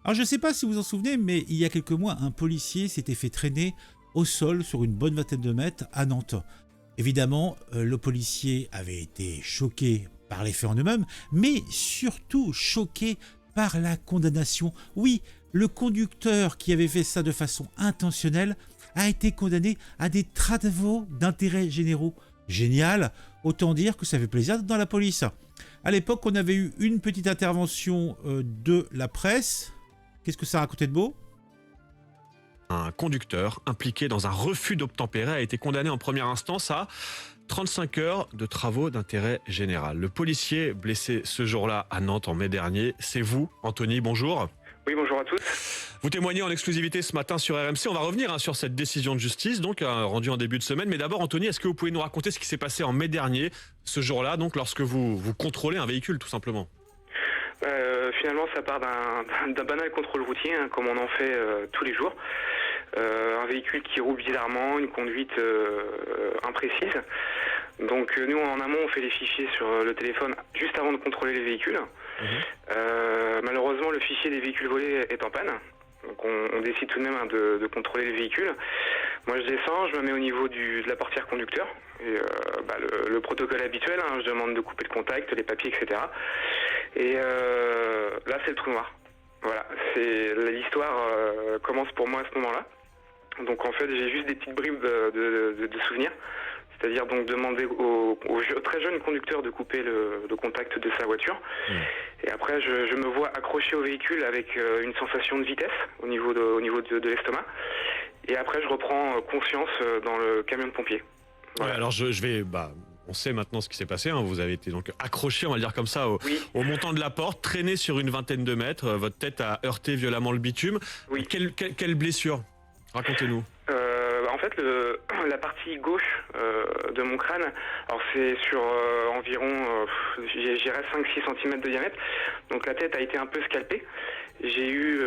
Alors je ne sais pas si vous vous en souvenez, mais il y a quelques mois, un policier s'était fait traîner au sol sur une bonne vingtaine de mètres à Nantes. Évidemment, le policier avait été choqué par les faits en eux-mêmes, mais surtout choqué par la condamnation. Oui, le conducteur qui avait fait ça de façon intentionnelle a été condamné à des travaux d'intérêt généraux. Génial, autant dire que ça fait plaisir d'être dans la police. À l'époque, on avait eu une petite intervention de la presse. Qu'est-ce que ça racontait de beau ? Un conducteur impliqué dans un refus d'obtempérer a été condamné en première instance à 35 heures de travaux d'intérêt général. Le policier blessé ce jour-là à Nantes en mai dernier, c'est vous, Anthony, bonjour. Oui, bonjour à tous. Vous témoignez en exclusivité ce matin sur RMC. On va revenir sur cette décision de justice, donc rendue en début de semaine. Mais d'abord, Anthony, est-ce que vous pouvez nous raconter ce qui s'est passé en mai dernier, ce jour-là, donc lorsque vous contrôlez un véhicule, tout simplement? Finalement, ça part d'un banal contrôle routier, hein, comme on en fait tous les jours. Un véhicule qui roule bizarrement, une conduite imprécise. Donc nous, en amont, on fait les fichiers sur le téléphone juste avant de contrôler les véhicules. Malheureusement, le fichier des véhicules volés est en panne. Donc on décide tout de même de contrôler les véhicules. Moi je descends, je me mets au niveau de la portière conducteur. Et le protocole habituel, hein, je demande de couper le contact, les papiers, etc. Et là c'est le trou noir. Voilà, l'histoire commence pour moi à ce moment-là. Donc en fait j'ai juste des petites bribes de souvenirs. C'est-à-dire donc demander au très jeune conducteur de couper le contact de sa voiture. Et après, je me vois accroché au véhicule avec une sensation de vitesse au niveau de l'estomac. Et après, je reprends conscience dans le camion de pompier. Voilà. Ouais, alors je vais... on sait maintenant ce qui s'est passé. Hein. Vous avez été donc accroché, on va le dire comme ça, au montant de la porte, traîné sur une vingtaine de mètres. Votre tête a heurté violemment le bitume. Oui. Quelle blessure? Racontez-nous. En fait, la partie gauche de mon crâne, alors c'est sur environ, j'irais 5-6 cm de diamètre, donc la tête a été un peu scalpée. J'ai eu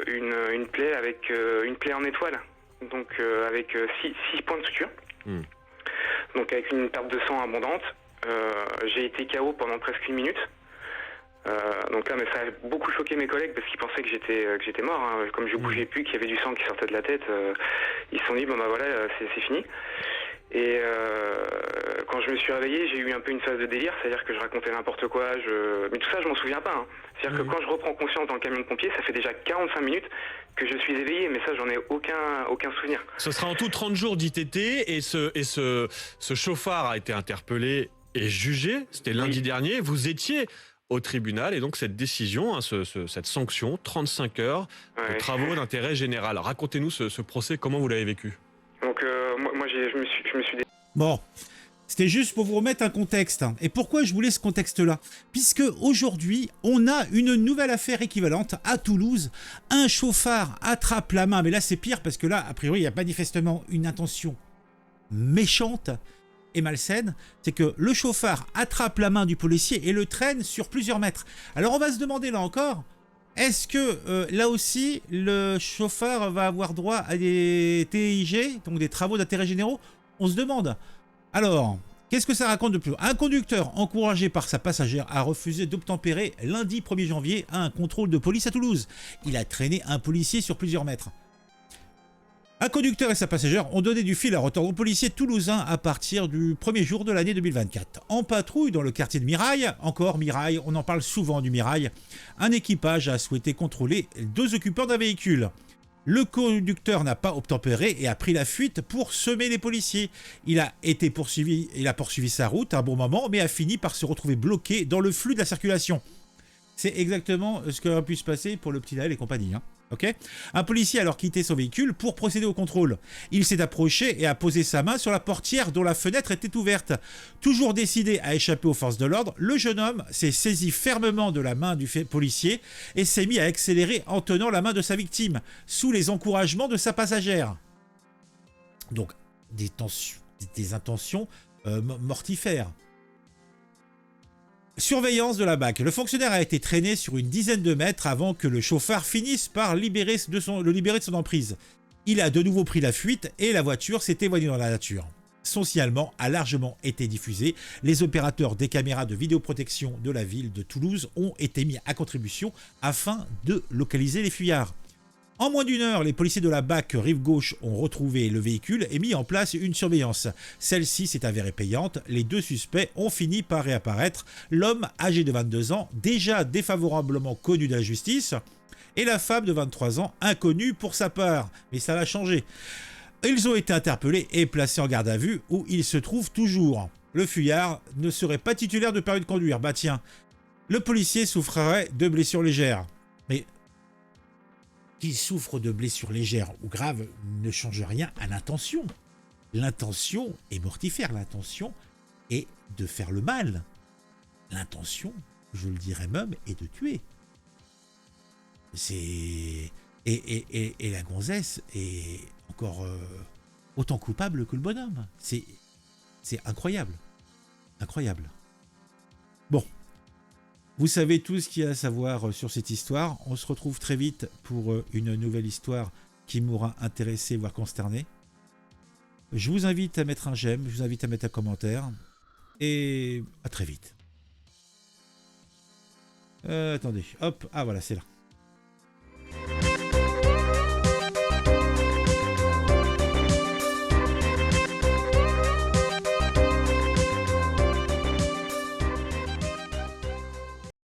une plaie avec une plaie en étoile, donc avec 6 points de suture, donc avec une perte de sang abondante. J'ai été KO pendant presque 1 minute. Donc là, mais ça a beaucoup choqué mes collègues parce qu'ils pensaient que j'étais mort, hein. Comme je bougeais plus, qu'il y avait du sang qui sortait de la tête, ils se sont dit bon bah voilà, c'est fini. Et quand je me suis réveillé, j'ai eu un peu une phase de délire, c'est-à-dire que je racontais n'importe quoi, mais tout ça je m'en souviens pas, hein. C'est-à-dire que quand je reprends conscience dans le camion de pompier, ça fait déjà 45 minutes que je suis éveillé, mais ça j'en ai aucun souvenir. Ce sera en tout 30 jours d'ITT et ce chauffard a été interpellé et jugé, c'était lundi dernier. Vous étiez au tribunal et donc cette décision, cette sanction, 35 heures de travaux d'intérêt général. Racontez-nous ce procès, comment vous l'avez vécu? Donc moi je me suis... Bon, c'était juste pour vous remettre un contexte. Et pourquoi je voulais ce contexte-là? Puisque aujourd'hui, on a une nouvelle affaire équivalente à Toulouse. Un chauffard attrape la main, mais là c'est pire parce que là, a priori, il y a manifestement une intention méchante et malsaine, c'est que le chauffard attrape la main du policier et le traîne sur plusieurs mètres. Alors on va se demander là encore, est-ce que là aussi le chauffard va avoir droit à des TIG, donc des travaux d'intérêt généraux? On se demande. Alors, qu'est-ce que ça raconte de plus? Un conducteur encouragé par sa passagère a refusé d'obtempérer lundi 1er janvier à un contrôle de police à Toulouse. Il a traîné un policier sur plusieurs mètres. Un conducteur et sa passagère ont donné du fil à retordre aux policiers toulousains à partir du premier jour de l'année 2024. En patrouille dans le quartier de Mirail, encore Mirail, on en parle souvent du Mirail, un équipage a souhaité contrôler 2 occupants d'un véhicule. Le conducteur n'a pas obtempéré et a pris la fuite pour semer les policiers. Il a poursuivi sa route à un bon moment, mais a fini par se retrouver bloqué dans le flux de la circulation. C'est exactement ce qui aurait pu se passer pour le petit Naël et compagnie. Okay, un policier a alors quitté son véhicule pour procéder au contrôle. Il s'est approché et a posé sa main sur la portière dont la fenêtre était ouverte. Toujours décidé à échapper aux forces de l'ordre, le jeune homme s'est saisi fermement de la main du policier et s'est mis à accélérer en tenant la main de sa victime, sous les encouragements de sa passagère. Donc, des intentions mortifères. Surveillance de la BAC. Le fonctionnaire a été traîné sur une dizaine de mètres avant que le chauffard finisse par le libérer de son emprise. Il a de nouveau pris la fuite et la voiture s'est éloignée dans la nature. Son signalement a largement été diffusé. Les opérateurs des caméras de vidéoprotection de la ville de Toulouse ont été mis à contribution afin de localiser les fuyards. En moins d'une heure, les policiers de la BAC rive gauche ont retrouvé le véhicule et mis en place une surveillance. Celle-ci s'est avérée payante. Les 2 suspects ont fini par réapparaître. L'homme, âgé de 22 ans, déjà défavorablement connu de la justice, et la femme de 23 ans, inconnue pour sa part. Mais ça l'a changé. Ils ont été interpellés et placés en garde à vue, où ils se trouvent toujours. Le fuyard ne serait pas titulaire de permis de conduire. Bah tiens, le policier souffrirait de blessures légères. Mais qu'il souffre de blessures légères ou graves ne change rien à l'intention. L'intention est mortifère. L'intention est de faire le mal. L'intention, je le dirais même, est de tuer. Et la gonzesse est encore autant coupable que le bonhomme. C'est incroyable. Incroyable. Bon. Vous savez tout ce qu'il y a à savoir sur cette histoire. On se retrouve très vite pour une nouvelle histoire qui m'aura intéressé, voire consterné. Je vous invite à mettre un j'aime, je vous invite à mettre un commentaire. Et à très vite. Attendez, hop, ah voilà, c'est là.